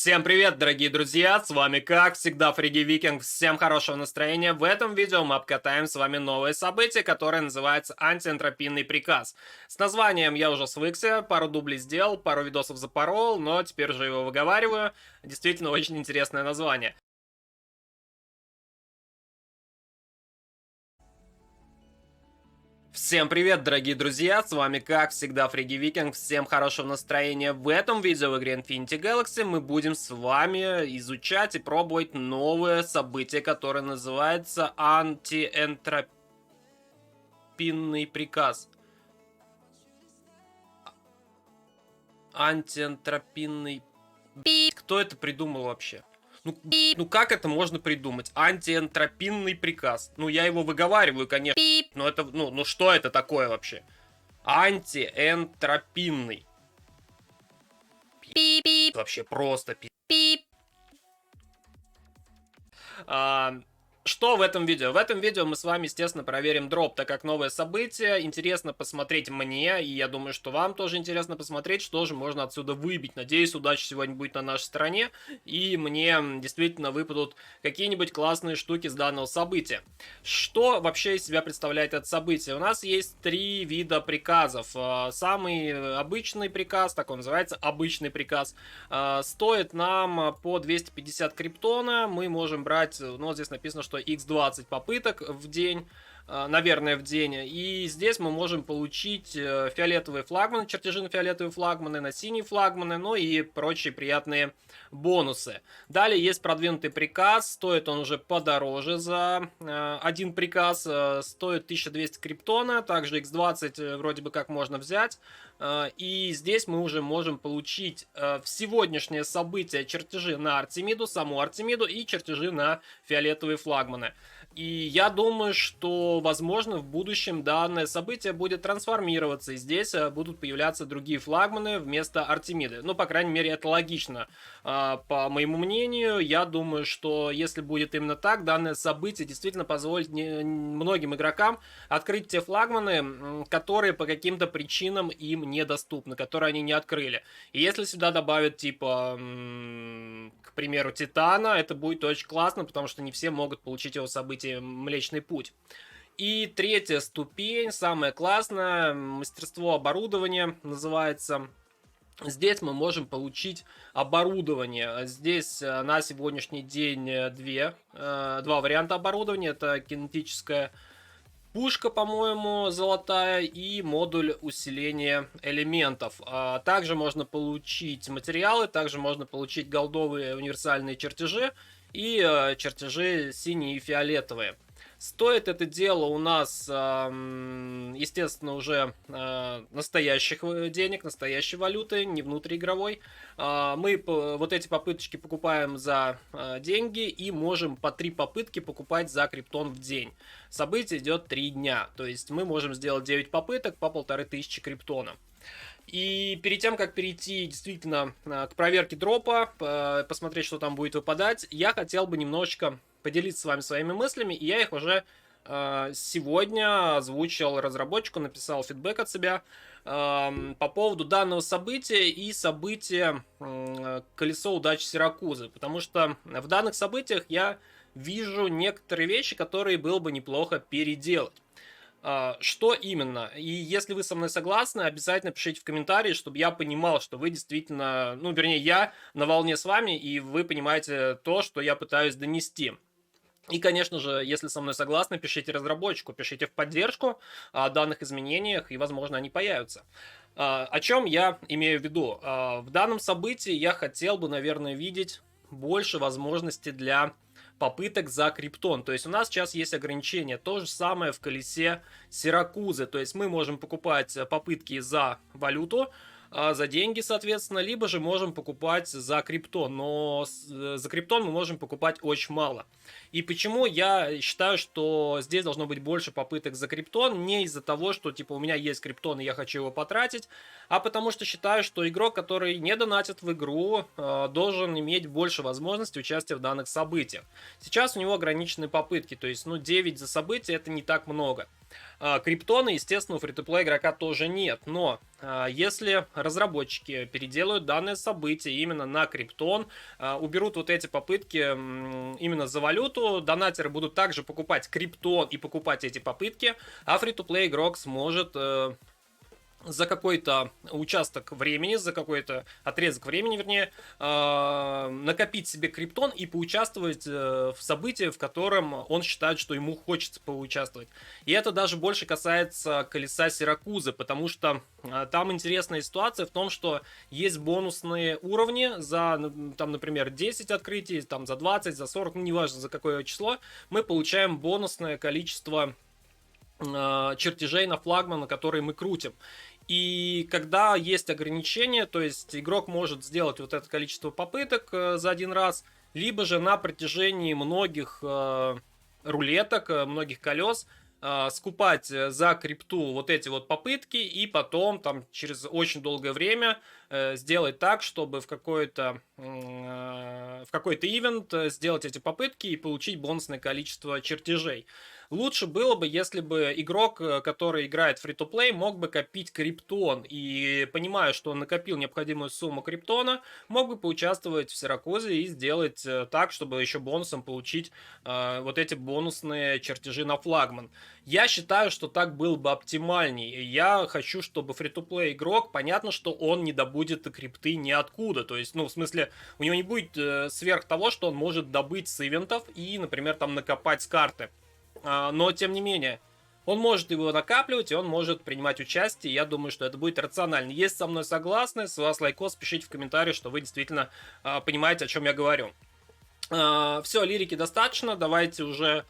Всем привет, дорогие друзья, с вами как всегда Фриги Викинг, всем хорошего настроения. В этом видео мы обкатаем с вами новое событие, которое называется антиэнтропийный приказ. С названием я уже свыкся, пару дублей сделал, пару видосов запорол, но теперь же его выговариваю. Действительно очень интересное название. Всем привет, дорогие друзья, с вами как всегда Фриги Викинг, всем хорошего настроения. В этом видео в игре Infinity Galaxy мы будем с вами изучать и пробовать новое событие, которое называется антиэнтропийный приказ. Антиэнтропийный... Кто это придумал вообще? Ну как это можно придумать? Антиэнтропийный приказ. Ну я его выговариваю, конечно. Но это, ну что это такое вообще? Антиэнтропийный. Вообще просто пи. Что в этом видео? В этом видео мы с вами, естественно, проверим дроп, так как новое событие. Интересно посмотреть мне, и я думаю, что вам тоже интересно посмотреть, что же можно отсюда выбить. Надеюсь, удача сегодня будет на нашей стороне, и мне действительно выпадут какие-нибудь классные штуки с данного события. Что вообще из себя представляет это событие? У нас есть три вида приказов. Самый обычный приказ, так он называется, обычный приказ, стоит нам по 250 криптона. Мы можем брать, ну вот здесь написано, что x20 попыток в день, наверное, в день. И здесь мы можем получить фиолетовые флагманы, чертежи на фиолетовые флагманы, на синие флагманы, ну и прочие приятные бонусы. Далее есть продвинутый приказ, стоит он уже подороже за один приказ, стоит 1200 криптона, также x20 вроде бы как можно взять. И здесь мы уже можем получить в сегодняшнее событие чертежи на Артемиду, саму Артемиду и чертежи на фиолетовые флагманы. И я думаю, что, возможно, в будущем данное событие будет трансформироваться, и здесь будут появляться другие флагманы вместо Артемиды. Ну, по крайней мере, это логично. По моему мнению, я думаю, что если будет именно так, данное событие действительно позволит многим игрокам открыть те флагманы, которые по каким-то причинам им недоступны, которые они не открыли. И если сюда добавят, типа, к примеру, Титана, это будет очень классно, потому что не все могут получить его событие Млечный Путь. И третья ступень, самая классная, мастерство оборудования называется. Здесь мы можем получить оборудование. Здесь на сегодняшний день два варианта оборудования. Это кинетическая пушка, по-моему, золотая, и модуль усиления элементов. Также можно получить материалы, также можно получить голдовые универсальные чертежи и чертежи синие и фиолетовые. Стоит это дело у нас, естественно, уже настоящих денег, настоящей валюты, не внутриигровой. Мы вот эти попыточки покупаем за деньги и можем по 3 попытки покупать за криптон в день. Событие идет 3 дня, то есть мы можем сделать 9 попыток по 1500 криптона. И перед тем, как перейти действительно к проверке дропа, посмотреть, что там будет выпадать, я хотел бы немножечко поделиться с вами своими мыслями, и я их уже сегодня озвучил разработчику, написал фидбэк от себя по поводу данного события и события Колесо удачи Сиракузы, потому что в данных событиях я вижу некоторые вещи, которые было бы неплохо переделать. Что именно? И если вы со мной согласны, обязательно пишите в комментарии, чтобы я понимал, что вы действительно, ну, вернее, я на волне с вами, и вы понимаете то, что я пытаюсь донести. И, конечно же, если со мной согласны, пишите разработчику, пишите в поддержку о данных изменениях, и, возможно, они появятся. О чем я имею в виду? В данном событии я хотел бы, наверное, видеть больше возможностей для попыток за криптон. То есть у нас сейчас есть ограничение. То же самое в колесе Сиракузы. То есть мы можем покупать попытки за валюту, за деньги, соответственно, либо же можем покупать за криптон, но за криптон мы можем покупать очень мало. И почему я считаю, что здесь должно быть больше попыток за криптон, не из-за того, что типа у меня есть криптон и я хочу его потратить, а потому что считаю, что игрок, который не донатит в игру, должен иметь больше возможностей участия в данных событиях. Сейчас у него ограниченные попытки, то есть, ну, 9 за события это не так много. Криптона, естественно, у фри-то-плей игрока тоже нет, но если разработчики переделают данное событие именно на криптон, уберут вот эти попытки именно за валюту, донатеры будут также покупать криптон и покупать эти попытки, а фри-то-плей игрок сможет за какой-то участок времени, за какой-то отрезок времени, вернее, накопить себе криптон и поучаствовать в событии, в котором он считает, что ему хочется поучаствовать. И это даже больше касается колеса Сиракузы, потому что там интересная ситуация в том, что есть бонусные уровни за, там, например, 10 открытий, там, за 20, за 40, ну, неважно за какое число, мы получаем бонусное количество чертежей на флагман, на которые мы крутим. И когда есть ограничения, то есть игрок может сделать вот это количество попыток за один раз, либо же на протяжении многих рулеток, многих колес скупать за крипту вот эти вот попытки и потом там через очень долгое время сделать так, чтобы в какой-то ивент сделать эти попытки и получить бонусное количество чертежей. Лучше было бы, если бы игрок, который играет в free-to-play, мог бы копить криптон и, понимая, что он накопил необходимую сумму криптона, мог бы поучаствовать в Сиракузе и сделать так, чтобы еще бонусом получить вот эти бонусные чертежи на флагман. Я считаю, что так было бы оптимальней. Я хочу, чтобы free-to-play игрок, понятно, что он не добудет крипты ниоткуда. То есть, ну, в смысле, у него не будет сверх того, что он может добыть с ивентов и, например, там накопать с карты. Но, тем не менее, он может его накапливать, и он может принимать участие. Я думаю, что это будет рационально. Если со мной согласны, с вас лайкос, пишите в комментариях, что вы действительно понимаете, о чем я говорю. Все, лирики достаточно. Давайте уже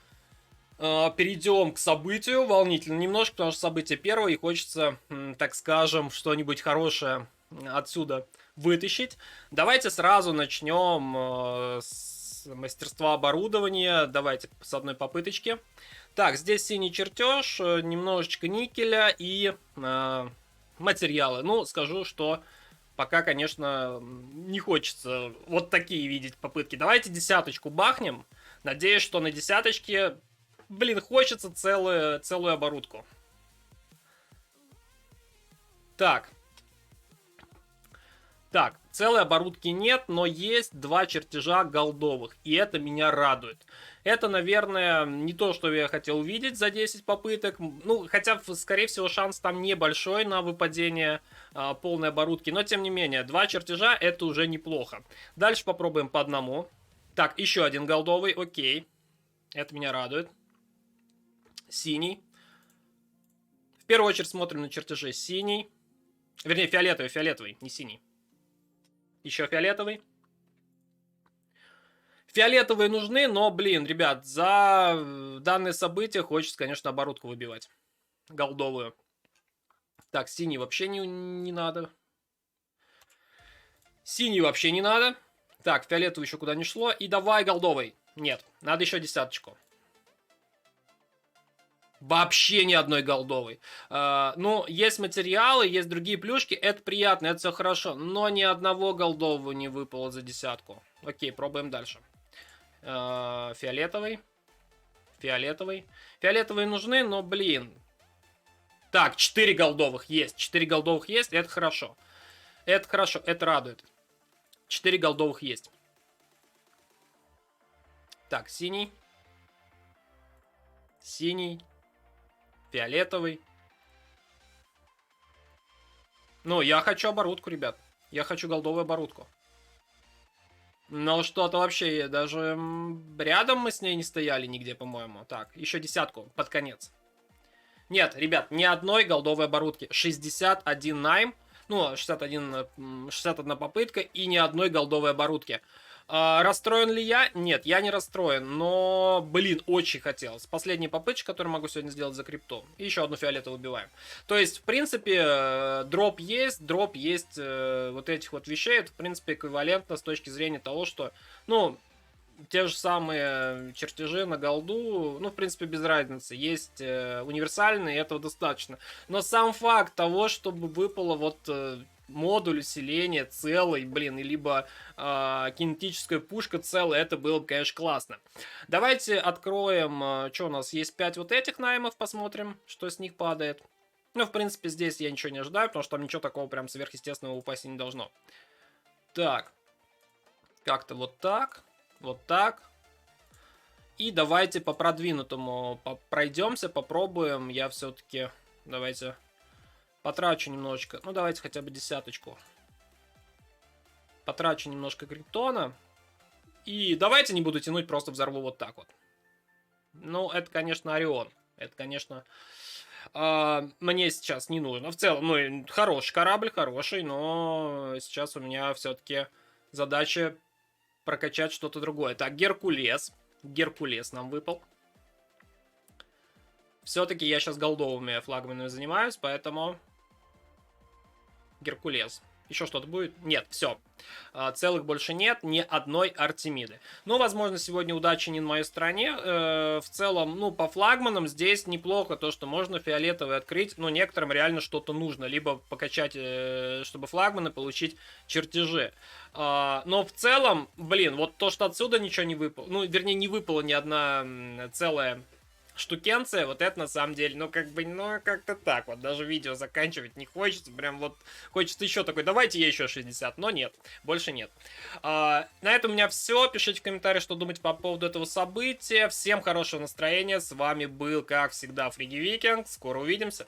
перейдем к событию. Волнительно немножко, потому что событие первое, и хочется, так скажем, что-нибудь хорошее отсюда вытащить. Давайте сразу начнем с мастерства оборудования. Давайте с одной попыточки. Так, здесь синий чертеж, немножечко никеля и материалы. Ну, скажу, что пока, конечно, не хочется вот такие видеть попытки. Давайте десяточку бахнем. Надеюсь, что на десяточке, блин, хочется целую оборудку. Так, целой оборудки нет, но есть два чертежа голдовых, и это меня радует. Это, наверное, не то, что я хотел увидеть за 10 попыток. Ну, хотя, скорее всего, шанс там небольшой на выпадение полной оборудки, но, тем не менее, два чертежа это уже неплохо. Дальше попробуем по одному. Так, еще один голдовый, окей. Это меня радует. Синий. В первую очередь смотрим на чертежи синий. Вернее, фиолетовый, не синий. Еще фиолетовый. Фиолетовые нужны, но, блин, ребят, за данное событие хочется, конечно, оборудку выбивать. Голдовую. Так, синий вообще не надо. Синий вообще не надо. Так, фиолетовый еще куда не шло. И давай голдовый. Нет, надо еще десяточку. Вообще ни одной голдовой. Ну, есть материалы, есть другие плюшки, это приятно, это все хорошо, но ни одного голдового не выпало за десятку. Окей, пробуем дальше. Фиолетовый. Фиолетовые нужны, но, блин. Так, 4 голдовых есть. 4 голдовых есть, это хорошо. Это хорошо, это радует. 4 голдовых есть. Так, синий. Синий. Фиолетовый. Ну, я хочу оборудку, ребят. Я хочу голдовую оборудку. Но что-то вообще, даже рядом мы с ней не стояли нигде, по-моему. Так, еще десятку под конец. Нет, ребят, ни одной голдовой оборудки. 61 найм. Ну, 61 попытка и ни одной голдовой оборудки. Расстроен ли я? Нет, я не расстроен, но, блин, очень хотелось. Последняя попытка, которую могу сегодня сделать за крипту. И еще одну фиолетовую убиваем. То есть, в принципе, дроп есть вот этих вот вещей. Это, в принципе, эквивалентно с точки зрения того, что, ну, те же самые чертежи на голду, ну, в принципе, без разницы. Есть универсальные, и этого достаточно. Но сам факт того, чтобы выпало вот модуль усиления целый, блин, и либо кинетическая пушка целая, это было бы, конечно, классно. Давайте откроем, что у нас, есть 5 вот этих наймов, посмотрим, что с них падает. Ну, в принципе, здесь я ничего не ожидаю, потому что там ничего такого прям сверхъестественного упасть не должно. Так, как-то вот так. Вот так. И давайте по продвинутому пройдемся, попробуем. Я все-таки, давайте, потрачу немножечко. Ну, давайте хотя бы десяточку. Потрачу немножко криптона. И давайте не буду тянуть, просто взорву вот так вот. Ну, это, конечно, Орион. Это, конечно, мне сейчас не нужно. В целом, ну, хороший корабль, хороший, но сейчас у меня все-таки задача прокачать что-то другое. Так, Геркулес. Геркулес нам выпал. Все-таки я сейчас голдовыми флагманами занимаюсь, поэтому Геркулес. Еще что-то будет? Нет, все. Целых больше нет, ни одной Артемиды. Ну, возможно, сегодня удача не на моей стороне. В целом, ну, по флагманам здесь неплохо то, что можно фиолетовый открыть. Но некоторым реально что-то нужно. Либо покачать, чтобы флагманы получить чертежи. Но в целом, блин, вот то, что отсюда ничего не выпало. Ну, вернее, не выпала ни одна целая штукенция, вот это на самом деле, ну, как бы, ну, как-то так вот, даже видео заканчивать не хочется, прям вот хочется еще такой, давайте я еще 60, но нет, больше нет. На этом у меня все, пишите в комментариях, что думаете по поводу этого события, всем хорошего настроения, с вами был, как всегда, Фриги Викинг, скоро увидимся.